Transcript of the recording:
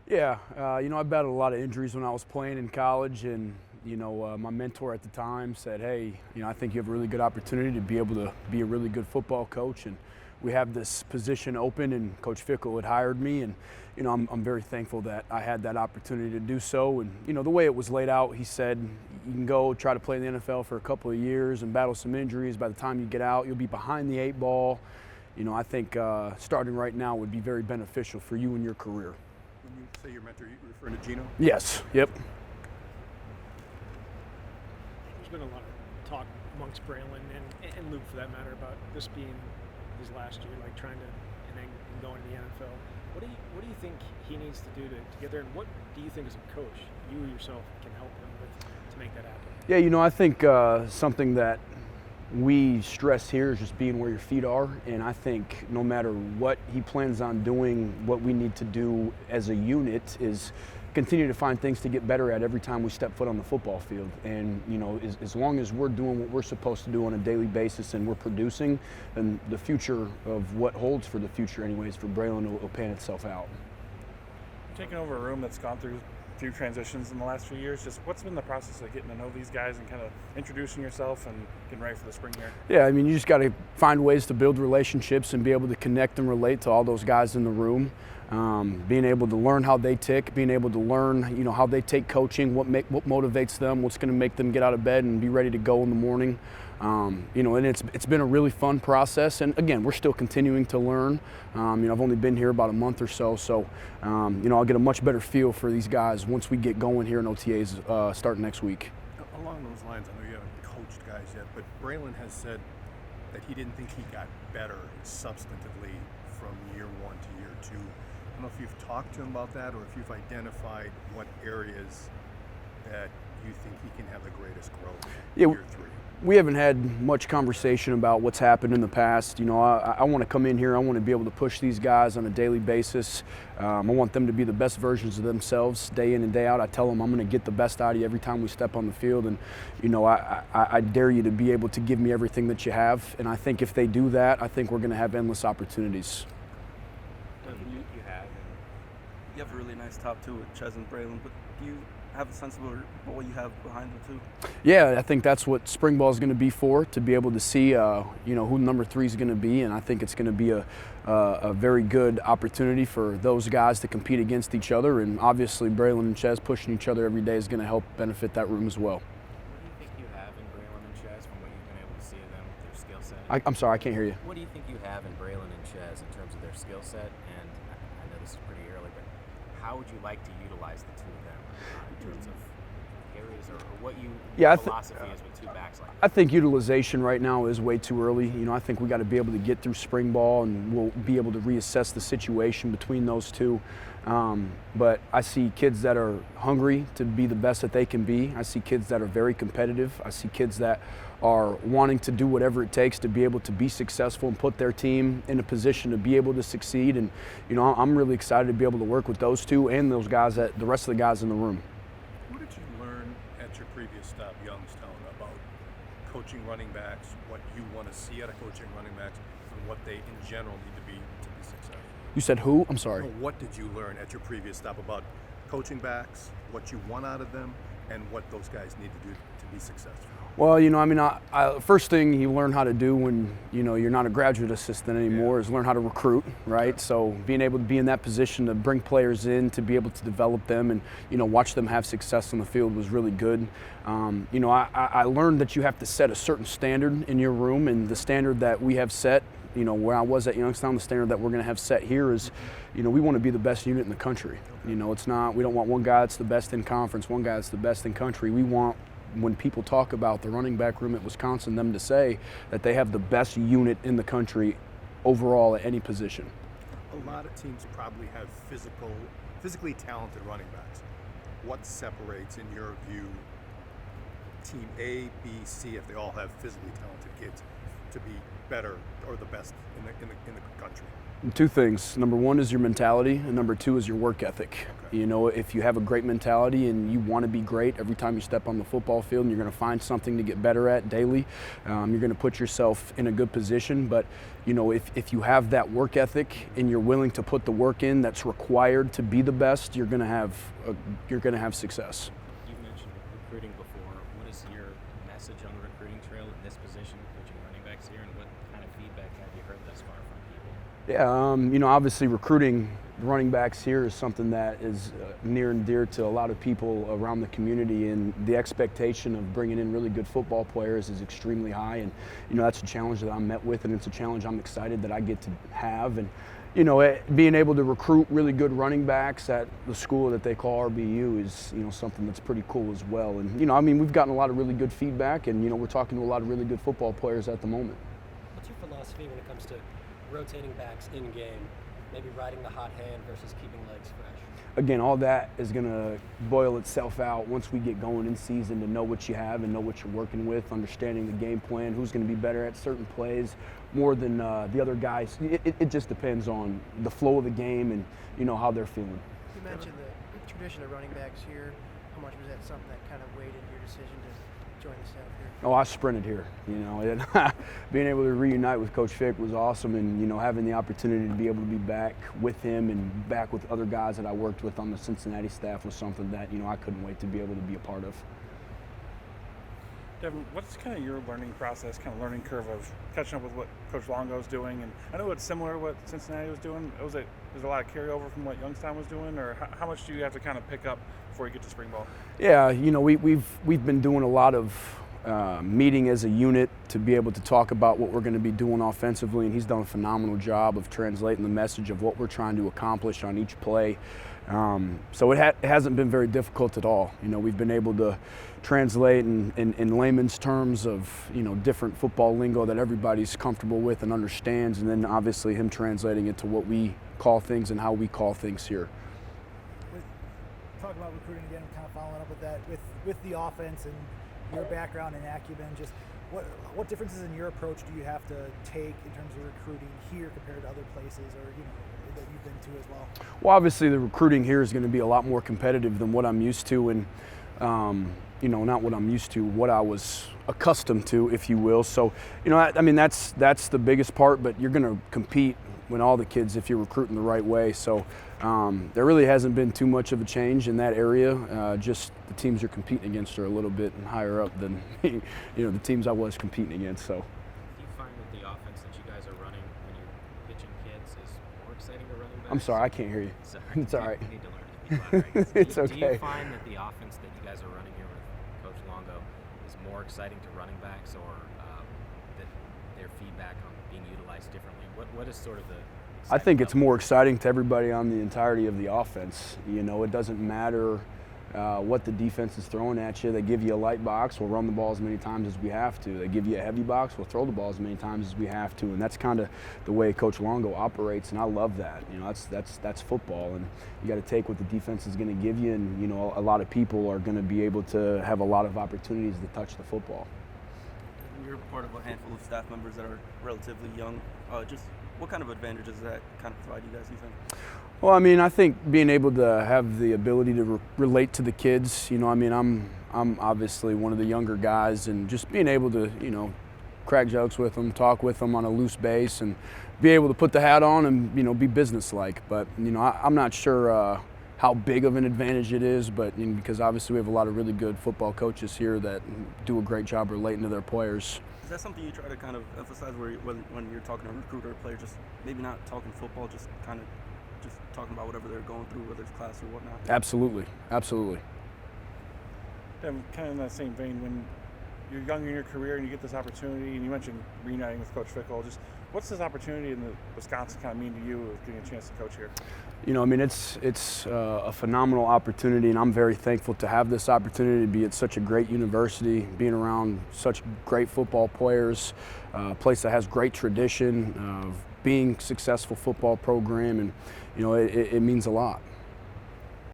Yeah, I battled a lot of injuries when I was playing in college, and my mentor at the time said, "Hey, I think you have a really good opportunity to be able to be a really good football coach, and we have this position open." And Coach Fickle had hired me, and I'm very thankful that I had that opportunity to do so. And the way it was laid out, he said, "You can go try to play in the NFL for a couple of years and battle some injuries. By the time you get out, you'll be behind the eight ball. I think starting right now would be very beneficial for you in your career." When you say your mentor, you're referring to Gino? Yes. Yep. There's been a lot of talk amongst Braylon and Luke, for that matter, about this being his last year, like trying to and then going to the NFL. What do you think he needs to do to get there, and what do you think as a coach you yourself can help him with to make that happen? Yeah, I think something that we stress here is just being where your feet are, and I think no matter what he plans on doing, what we need to do as a unit is continue to find things to get better at every time we step foot on the football field. And as long as we're doing what we're supposed to do on a daily basis and we're producing, then the future of what holds for the future anyways for Braylon will pan itself out. Taking over a room that's gone through a few transitions in the last few years, just what's been the process of getting to know these guys and kind of introducing yourself and getting ready for the spring year? Yeah, you just got to find ways to build relationships and be able to connect and relate to all those guys in the room. Being able to learn how they tick, being able to learn, how they take coaching, what motivates them, what's going to make them get out of bed and be ready to go in the morning. And it's been a really fun process. And again, we're still continuing to learn. I've only been here about a month or so, I'll get a much better feel for these guys once we get going here in OTAs starting next week. Along those lines, I know you haven't coached guys yet, but Braylon has said that he didn't think he got better substantively from year one to year two. I don't know if you've talked to him about that or if you've identified what areas that you think he can have the greatest growth in year three. We haven't had much conversation about what's happened in the past. I want to come in here. I want to be able to push these guys on a daily basis. I want them to be the best versions of themselves day in and day out. I tell them I'm going to get the best out of you every time we step on the field. And, I dare you to be able to give me everything that you have. And I think if they do that, I think we're going to have endless opportunities. You have a really nice top two with Ches and Braylon, but do you have a sense of what you have behind them too? Yeah, I think that's what spring ball is going to be for, to be able to see who number 3 is going to be, and I think it's going to be a very good opportunity for those guys to compete against each other, and obviously Braylon and Ches pushing each other every day is going to help benefit that room as well. What do you think you have in Braylon and Ches from what you've been able to see of them with their skill set? I'm sorry, I can't hear you. What do you think you have in Braylon and Ches in terms of their skill set? And I know this is pretty early, but how would you like to utilize the two of them in terms of areas or what philosophy is with two backs like that? I think utilization right now is way too early. I think we got to be able to get through spring ball and we'll be able to reassess the situation between those two. But I see kids that are hungry to be the best that they can be. I see kids that are very competitive. I see kids that are wanting to do whatever it takes to be able to be successful and put their team in a position to be able to succeed. And, I'm really excited to be able to work with those two and those guys, the rest of the guys in the room. What did you learn at your previous stop, Youngstown, about coaching running backs, what you want to see out of coaching running backs, and what they in general need to be successful? You said who? I'm sorry. What did you learn at your previous stop about coaching backs, what you want out of them, and what those guys need to do to be successful? Well, first thing you learn how to do when, you're not a graduate assistant anymore is learn how to recruit, right? Yeah. So being able to be in that position to bring players in, to be able to develop them and, watch them have success on the field was really good. I learned that you have to set a certain standard in your room, and the standard that we have set, where I was at Youngstown, the standard that we're going to have set here is, we want to be the best unit in the country. We don't want one guy that's the best in conference, one guy that's the best in country. We want, when people talk about the running back room at Wisconsin, them to say that they have the best unit in the country overall at any position. A lot of teams probably have physically talented running backs. What separates, in your view, team A, B, C, if they all have physically talented kids, to be better or the best in the country? Two things. Number one is your mentality, and number two is your work ethic. Okay. You know, if you have a great mentality and you want to be great every time you step on the football field, and you're going to find something to get better at daily, you're going to put yourself in a good position. But, you know, if you have that work ethic and you're willing to put the work in that's required to be the best, you're going to have success. You've mentioned recruiting before. What is your message on the recruiting trail in this position, coaching running backs here, and what kind of feedback have you heard thus far from people? Yeah, you know, obviously recruiting running backs here is something that is near and dear to a lot of people around the community, and the expectation of bringing in really good football players is extremely high, and you know, that's a challenge that I'm met with, and it's a challenge I'm excited that I get to have. And you know, being able to recruit really good running backs at the school that they call RBU is, you know, something that's pretty cool as well. And you know, I mean, we've gotten a lot of really good feedback, and you know, we're talking to a lot of really good football players at the moment. What's your philosophy when it comes to rotating backs in game, maybe riding the hot hand versus keeping legs fresh? Again, all that is going to boil itself out once we get going in season, to know what you have and know what you're working with, understanding the game plan, who's going to be better at certain plays more than the other guys. It just depends on the flow of the game and, you know, how they're feeling. You mentioned the tradition of running backs here. How much was that something that kind of weighed into your decision to join the staff here? Oh, I sprinted here, you know, and being able to reunite with Coach Fick was awesome, and, you know, having the opportunity to be able to be back with him and back with other guys that I worked with on the Cincinnati staff was something that, you know, I couldn't wait to be able to be a part of. Devin, what's kind of your learning process, kind of learning curve of catching up with what Coach Longo's doing? And I know it's similar to what Cincinnati was doing. There's a lot of carryover from what Youngstown was doing, or how much do you have to kind of pick up before you get to spring ball? Yeah, you know, we've been doing a lot of meeting as a unit to be able to talk about what we're going to be doing offensively, and he's done a phenomenal job of translating the message of what we're trying to accomplish on each play. So it hasn't been very difficult at all. You know, we've been able to translate in layman's terms of, you know, different football lingo that everybody's comfortable with and understands, and then obviously him translating it to what we call things and how we call things here. Talk about recruiting again, kind of following up with that, with the offense and your background and acumen, just what differences in your approach do you have to take in terms of recruiting here compared to other places, or, you know, that you've been to as well? Well, obviously the recruiting here is going to be a lot more competitive than what I'm used to, and you know, not what I'm used to, what I was accustomed to, if you will. So, you know, I mean, that's the biggest part, but you're going to compete with all the kids if you're recruiting the right way. So there really hasn't been too much of a change in that area. Just the teams you're competing against are a little bit higher up than you know, the teams I was competing against. So. Do you find that the offense that you guys are running when you're pitching kids is more exciting to running backs? I'm sorry, I can't hear you. Sorry. It's all right. You need to learn to be louder, I guess. It's Do you okay. find that the offense that you guys are running here with Coach Longo is more exciting to running backs, or that their feedback on being utilized differently? What is sort of the I think it's more exciting to everybody on the entirety of the offense. You know, it doesn't matter what the defense is throwing at you. They give you a light box, we'll run the ball as many times as we have to. They give you a heavy box, we'll throw the ball as many times as we have to. And that's kind of the way Coach Longo operates, and I love that. You know, that's football, and you got to take what the defense is going to give you. And you know, a lot of people are going to be able to have a lot of opportunities to touch the football. You're part of a handful of staff members that are relatively young. Just what kind of advantages does that kind of provide you guys, you think? Well, I mean, I think being able to have the ability to relate to the kids, you know, I mean, I'm obviously one of the younger guys, and just being able to, you know, crack jokes with them, talk with them on a loose base, and be able to put the hat on and, you know, be businesslike. But, you know, I'm not sure how big of an advantage it is, but because obviously we have a lot of really good football coaches here that do a great job relating to their players. Is that something you try to kind of emphasize when you're talking to a recruiter or player, just maybe not talking football, just kind of just talking about whatever they're going through, whether it's class or whatnot? Absolutely, absolutely. And kind of in that same vein, when you're young in your career and you get this opportunity, and you mentioned reuniting with Coach Fickle, just what's this opportunity in Wisconsin kind of mean to you of getting a chance to coach here? You know, I mean, it's a phenomenal opportunity, and I'm very thankful to have this opportunity to be at such a great university, being around such great football players, a place that has great tradition of being successful football program, and you know, it means a lot.